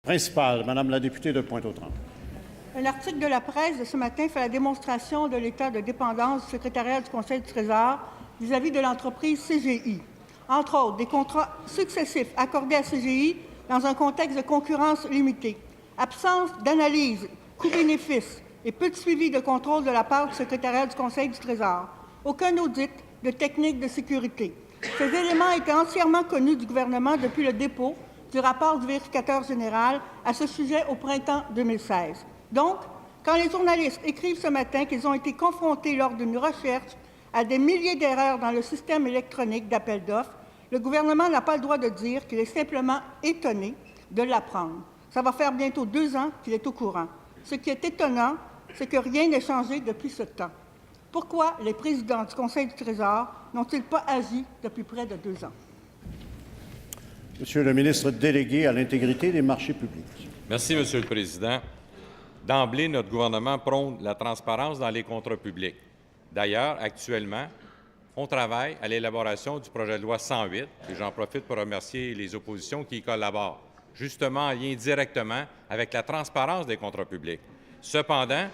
Principal, Madame la députée de Pointe-aux-Trembles. Un article de la presse de ce matin fait la démonstration de l'état de dépendance du secrétariat du Conseil du Trésor vis-à-vis de l'entreprise CGI. Entre autres, des contrats successifs accordés à CGI dans un contexte de concurrence limitée, absence d'analyse, coût-bénéfice et peu de suivi de contrôle de la part du secrétariat du Conseil du Trésor. Aucun audit de techniques de sécurité. Ces éléments étaient entièrement connus du gouvernement depuis le dépôt du rapport du vérificateur général à ce sujet au printemps 2016. Donc, quand les journalistes écrivent ce matin qu'ils ont été confrontés lors d'une recherche à des milliers d'erreurs dans le système électronique d'appel d'offres, le gouvernement n'a pas le droit de dire qu'il est simplement étonné de l'apprendre. Ça va faire bientôt 2 ans qu'il est au courant. Ce qui est étonnant, c'est que rien n'est changé depuis ce temps. Pourquoi les présidents du Conseil du Trésor n'ont-ils pas agi depuis près de 2 ans? Monsieur le ministre délégué à l'intégrité des marchés publics. Merci, Monsieur le Président. D'emblée, notre gouvernement prône la transparence dans les contrats publics. D'ailleurs, actuellement, on travaille à l'élaboration du projet de loi 108, et j'en profite pour remercier les oppositions qui y collaborent, justement en lien directement avec la transparence des contrats publics. Cependant,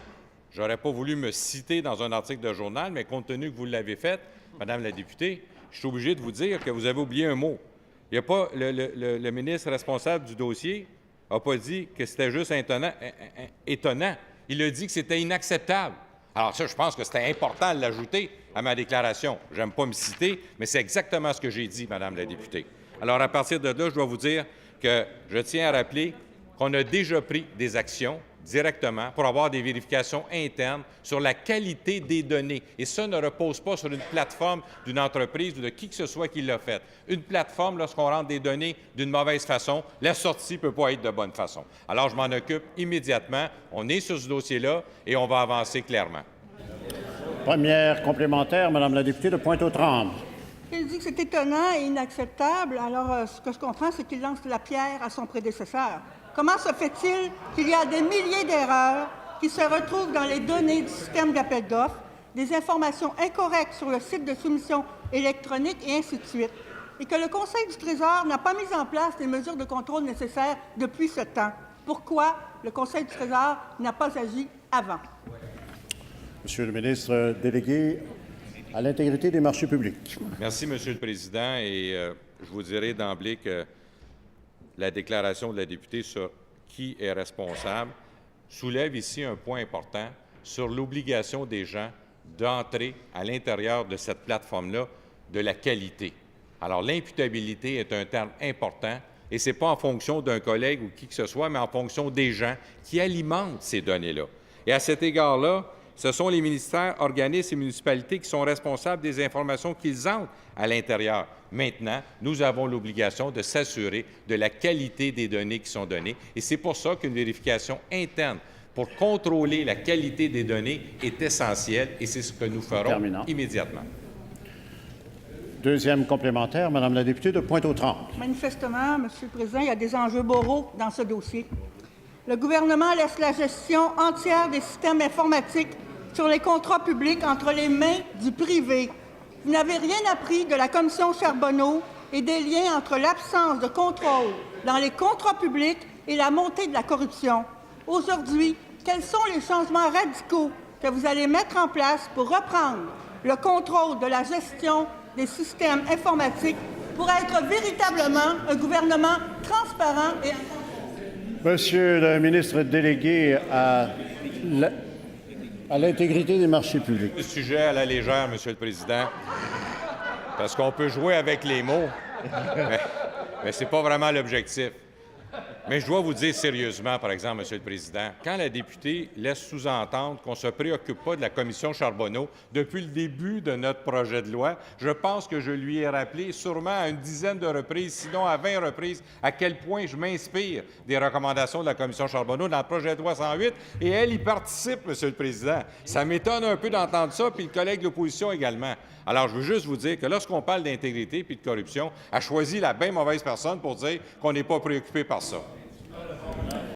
je n'aurais pas voulu me citer dans un article de journal, mais compte tenu que vous l'avez fait, Madame la députée, je suis obligé de vous dire que vous avez oublié un mot. Il n'y a pas le ministre responsable du dossier n'a pas dit que c'était juste étonnant. Il a dit que c'était inacceptable. Alors ça, je pense que c'était important de l'ajouter à ma déclaration. Je n'aime pas me citer, mais c'est exactement ce que j'ai dit, Madame la députée. Alors, à partir de là, je dois vous dire que je tiens à rappeler qu'on a déjà pris des actions directement pour avoir des vérifications internes sur la qualité des données. Et ça ne repose pas sur une plateforme d'une entreprise ou de qui que ce soit qui l'a fait. Une plateforme, lorsqu'on rentre des données d'une mauvaise façon, la sortie ne peut pas être de bonne façon. Alors, je m'en occupe immédiatement. On est sur ce dossier-là et on va avancer clairement. Première complémentaire, Madame la députée de Pointe-aux-Trembles. Il dit que c'est étonnant et inacceptable. Alors, ce que je comprends, c'est qu'il lance la pierre à son prédécesseur. Comment se fait-il qu'il y a des milliers d'erreurs qui se retrouvent dans les données du système d'appel d'offres, des informations incorrectes sur le site de soumission électronique et ainsi de suite, et que le Conseil du Trésor n'a pas mis en place les mesures de contrôle nécessaires depuis ce temps? Pourquoi le Conseil du Trésor n'a pas agi avant? Monsieur le ministre délégué à l'intégrité des marchés publics. Merci, Monsieur le Président, et je vous dirai d'emblée que la déclaration de la députée sur qui est responsable soulève ici un point important sur l'obligation des gens d'entrer à l'intérieur de cette plateforme-là de la qualité. Alors, l'imputabilité est un terme important et ce n'est pas en fonction d'un collègue ou qui que ce soit, mais en fonction des gens qui alimentent ces données-là. Et à cet égard-là, ce sont les ministères, organismes et municipalités qui sont responsables des informations qu'ils entrent à l'intérieur. Maintenant, nous avons l'obligation de s'assurer de la qualité des données qui sont données. Et c'est pour ça qu'une vérification interne pour contrôler la qualité des données est essentielle et c'est ce que nous ferons immédiatement. Deuxième complémentaire, Madame la députée de Pointe-aux-Trembles. Manifestement, Monsieur le Président, il y a des enjeux moraux dans ce dossier. Le gouvernement laisse la gestion entière des systèmes informatiques sur les contrats publics entre les mains du privé. Vous n'avez rien appris de la commission Charbonneau et des liens entre l'absence de contrôle dans les contrats publics et la montée de la corruption. Aujourd'hui, quels sont les changements radicaux que vous allez mettre en place pour reprendre le contrôle de la gestion des systèmes informatiques pour être véritablement un gouvernement transparent et... Monsieur le ministre délégué à l'intégrité des marchés publics. Le sujet à la légère, Monsieur le Président, parce qu'on peut jouer avec les mots, mais ce n'est pas vraiment l'objectif. Mais je dois vous dire sérieusement, par exemple, Monsieur le Président, quand la députée laisse sous-entendre qu'on ne se préoccupe pas de la commission Charbonneau depuis le début de notre projet de loi, je pense que je lui ai rappelé sûrement à une dizaine de reprises, sinon à 20 reprises, à quel point je m'inspire des recommandations de la commission Charbonneau dans le projet de loi 108, et elle y participe, Monsieur le Président. Ça m'étonne un peu d'entendre ça, puis le collègue de l'opposition également. Alors, je veux juste vous dire que lorsqu'on parle d'intégrité puis de corruption, elle choisit la bien mauvaise personne pour dire qu'on n'est pas préoccupé par ça.